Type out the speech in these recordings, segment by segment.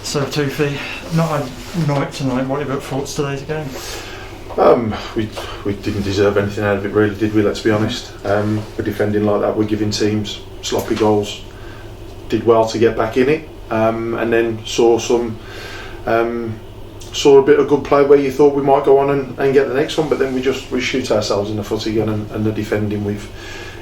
So Toofy, not a night tonight. What about thoughts today's game? We didn't deserve anything out of it, really, did we? Let's be honest. We're defending like that. We're giving teams sloppy goals. Did well to get back in it, and then saw a bit of good play where you thought we might go on and get the next one, but then we shoot ourselves in the foot again, and the defending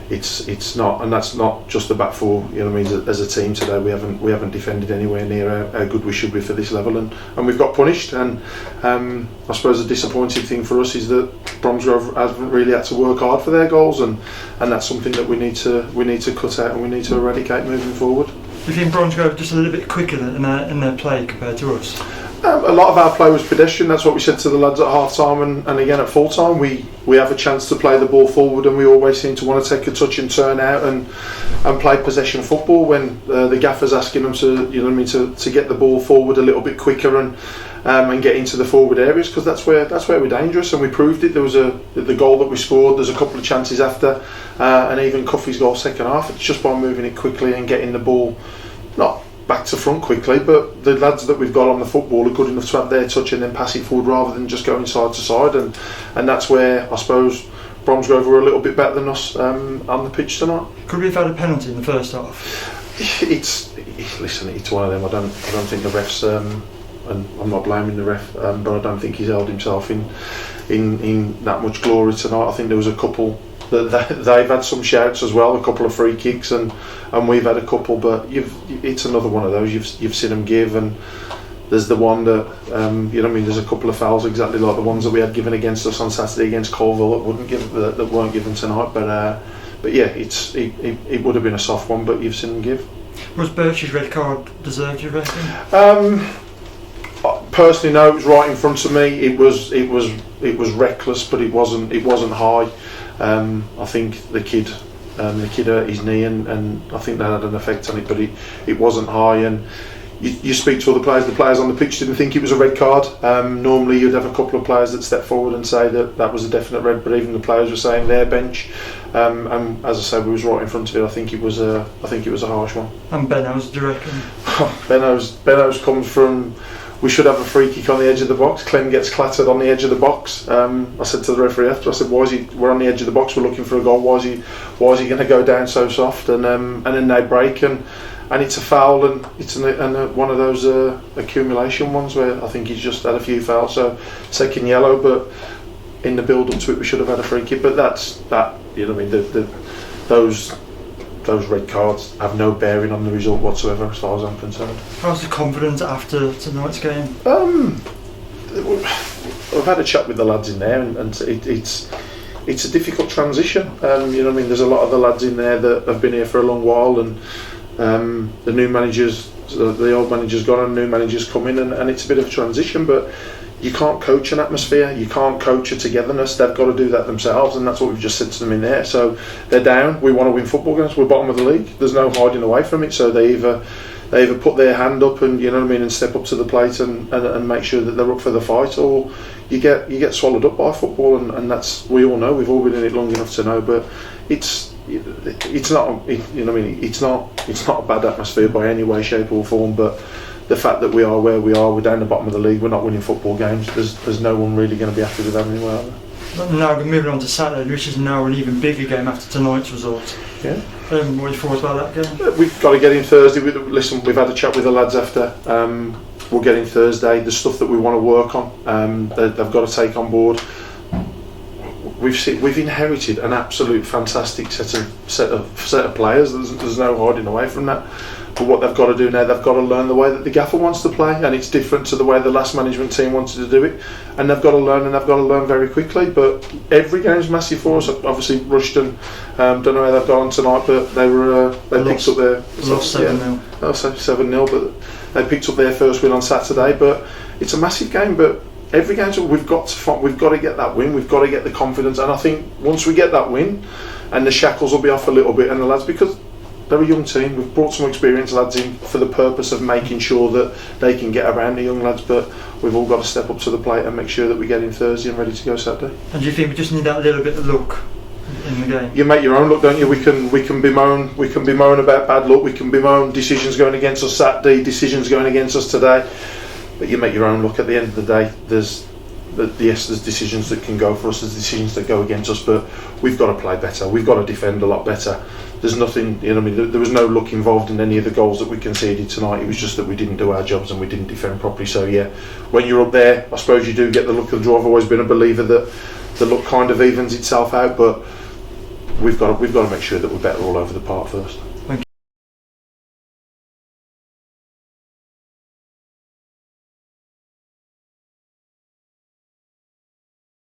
it's not, and that's not just the back four. You know what I mean? As a team today, we haven't defended anywhere near how good we should be for this level, and we've got punished. And I suppose the disappointing thing for us is that Bromsgrove hasn't really had to work hard for their goals, and that's something that we need to cut out and we need to eradicate moving forward. Do you think Bromsgrove are just a little bit quicker in their play compared to us? A lot of our play was pedestrian. That's what we said to the lads at half time and again at full time. We have a chance to play the ball forward, and we always seem to want to take a touch and turn out and play possession football when the gaffer's asking them to get the ball forward a little bit quicker and get into the forward areas, because that's where we're dangerous, and we proved it. There was the goal that we scored. There's a couple of chances after, and even Cuffy's goal second half. It's just by moving it quickly and getting the ball not back to front quickly, but the lads that we've got on the football are good enough to have their touch and then pass it forward rather than just going side to side, and that's where I suppose Bromsgrove were a little bit better than us on the pitch tonight. Could we have had a penalty in the first half? It's one of them. I don't think the refs, and I'm not blaming the ref, but I don't think he's held himself in that much glory tonight. I think there was a couple that they've had some shouts as well, a couple of free kicks, and we've had a couple, but it's another one of those you've seen them give, and there's the one that there's a couple of fouls exactly like the ones that we had given against us on Saturday against Colville that weren't given tonight, but yeah, it would have been a soft one, but you've seen them give. Was Birch's red card deserved, you reckon? Personally, no. It was right in front of me. It was reckless, but it wasn't high. I think the kid hurt his knee, and I think that had an effect on it, but it wasn't high. And you speak to all the players on the pitch didn't think it was a red card. Normally you'd have a couple of players that step forward and say that was a definite red, but even the players were saying their bench, and as I said, we was right in front of it. I think it was a harsh one. And Benno's, do you reckon? Benno's comes from, we should have a free kick on the edge of the box. Clem gets clattered on the edge of the box. I said to the referee after, I said, we're on the edge of the box, we're looking for a goal, why is he going to go down so soft? And then they break, and it's a foul, and it's one of those accumulation ones where I think he's just had a few fouls, so second yellow, but in the build up to it we should have had a free kick. But those red cards have no bearing on the result whatsoever as far as I'm concerned. How's the confidence after tonight's game? I've had a chat with the lads in there, and it's a difficult transition. There's a lot of the lads in there that have been here for a long while, and the new managers, the old manager's gone and new managers come in, and it's a bit of a transition, but you can't coach an atmosphere, you can't coach a togetherness. They've got to do that themselves, and that's what we've just said to them in there. So they're down, we want to win football games, we're bottom of the league, there's no hiding away from it, so they either put their hand up and and step up to the plate and make sure that they're up for the fight, or you get swallowed up by football, and that's, we all know, we've all been in it long enough to know, but it's not a bad atmosphere by any way, shape or form, but the fact that we are where we are, we're down the bottom of the league, we're not winning football games, there's no one really going to be happy with that anyway, are there? Now we're moving on to Saturday, which is now an even bigger game after tonight's result. Yeah. What are your thoughts about that game? We've got to get in Thursday. Listen, we've had a chat with the lads after. We'll get in Thursday. The stuff that we want to work on, they've got to take on board. We've inherited an absolute fantastic set of players. There's no hiding away from that. But what they've got to do now, they've got to learn the way that the gaffer wants to play, and it's different to the way the last management team wanted to do it. And they've got to learn very quickly. But every game's massive for us. Obviously, Rushden, don't know how they've gone tonight, but they picked up their lost 7-0. I'll say 7-0, but they picked up their first win on Saturday. But it's a massive game. But every game, we've got to get that win. We've got to get the confidence. And I think once we get that win, and the shackles will be off a little bit, and the lads, because they're a young team, we've brought some experienced lads in for the purpose of making sure that they can get around the young lads, but we've all got to step up to the plate and make sure that we get in Thursday and ready to go Saturday. And do you think we just need that little bit of luck in the game. You make your own luck, don't you? We can bemoan about bad luck. We can bemoan decisions going against us Saturday, decisions going against us today. But you make your own luck. At the end of the day, there's decisions that can go for us, there's decisions that go against us, but we've got to play better. We've got to defend a lot better. There's nothing, there was no luck involved in any of the goals that we conceded tonight. It was just that we didn't do our jobs and we didn't defend properly. So yeah, when you're up there, I suppose you do get the luck of the draw. I've always been a believer that the luck kind of evens itself out, but we've got to make sure that we're better all over the park first.